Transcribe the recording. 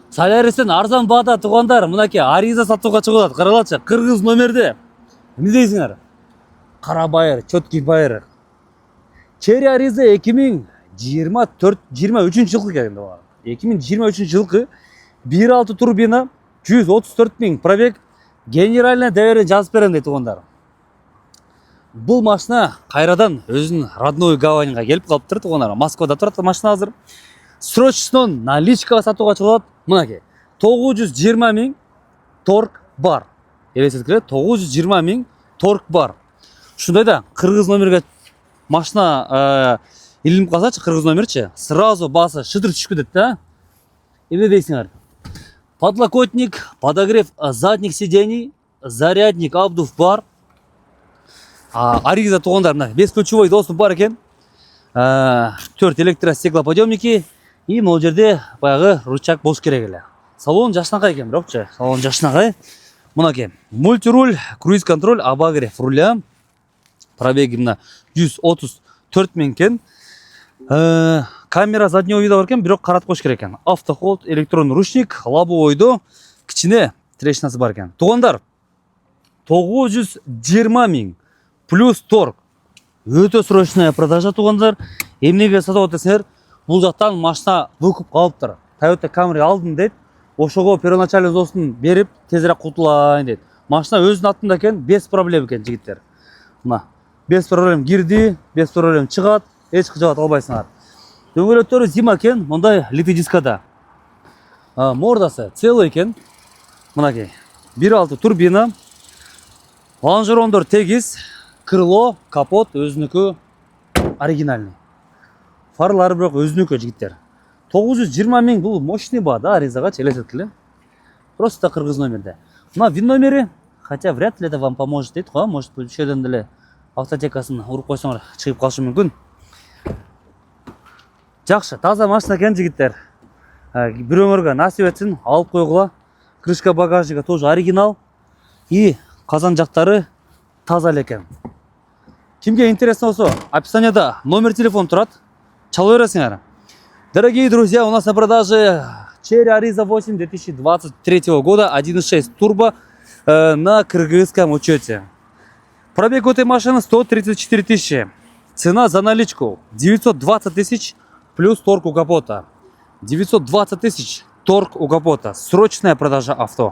Соляристен арзан баада туғандар, мынаке ариза сатуға шығылады. Қаралатшы, қырғыз номерде. Не дейсіңер? Қара байыр, чөткей байыр. Черри ариза 2023 жылғы келгенде бар. 2023 жылғы 1.6 турбина 134 000 пробег генеральный дәуірі жазып берем дейді туғандар. Бұл машина қайрадан өзінің родной гаваньға келіп қалыптыр туғандар. Москвада тұрады машина азыр. Срочно наличкаға сатуға шығылады. Мынаке 920 000 торг бар. Елесеткілер 920 000 торг бар. Шундайда қырғыз номерге машина илініп қалсачы, қырғыз номерче, сразу басы шыдыр түшкі деді да. Или дейсіңер? Подлокотник, подогрев задних сидений, зарядник абдув бар. Ариза туғандар, без ключевой доступ бар екен. 4 электростеклоподъемники и мол жерде баяғы рычаг болуш керек эле. Салон жашнакай екен, бирокчу. Салон жашнакай. Мынаке мультируль, круиз контроль, обогрев руля. Пробеги мына 134 000 екен. Камера заднего вида бар екен, бирок каратып коюш керек екен. Автохолд, электронный ручник, лобовойдо кичине трешнасы бар екен. Туғандар 920 000 плюс торг. Өтө срочная продажа туғандар. Эмнеге сатып атасыңар? Бул жактан машина выкуп калыптыр. Toyota Camry алдым дейт. Ошого первоначальный взносун берип, тезирээк кутулайын дейт. Машина өзүнүн атында экен, без проблем экен жигиттер. Мына без проблем кирди, без проблем чыгат, эч кыжабат албайсыңар. Дөңгөлөктөрү зима экен, мындай литодискада. Мордасы целый экен. Мынакей 1.6 турбина. Лонжерондор тегиз, крыло, капот өзүнүкү оригинальный. Фарлары бирок өзүнүкү жигиттер. 920 000 бул мощный ба да, аризага челесеткиле. Просто кыргыз номерде. Мына вин номери, хотя вряд ли это вам поможет дейт го, может бул шөдөн деле автотекасын уруп койсоңор чыгып калышы мүмкүн. Жакшы, таза машина экен жигиттер. Бирөөңөргө насип этсин, алып койгула. Крышка багажника тоже оригинал. И казан жактары таза экен. Кимге интересно болсо, описанияда номер телефон турат. Чала бересиңер. Дорогие друзья, у нас на продаже Черри Ariza 8 2023 года 1.6 турбо на кыргызском учете. Пробег у этой машины 134 000. Цена за наличку 920 000 плюс торг у капота. 920 000 торг у капота. Срочная продажа авто.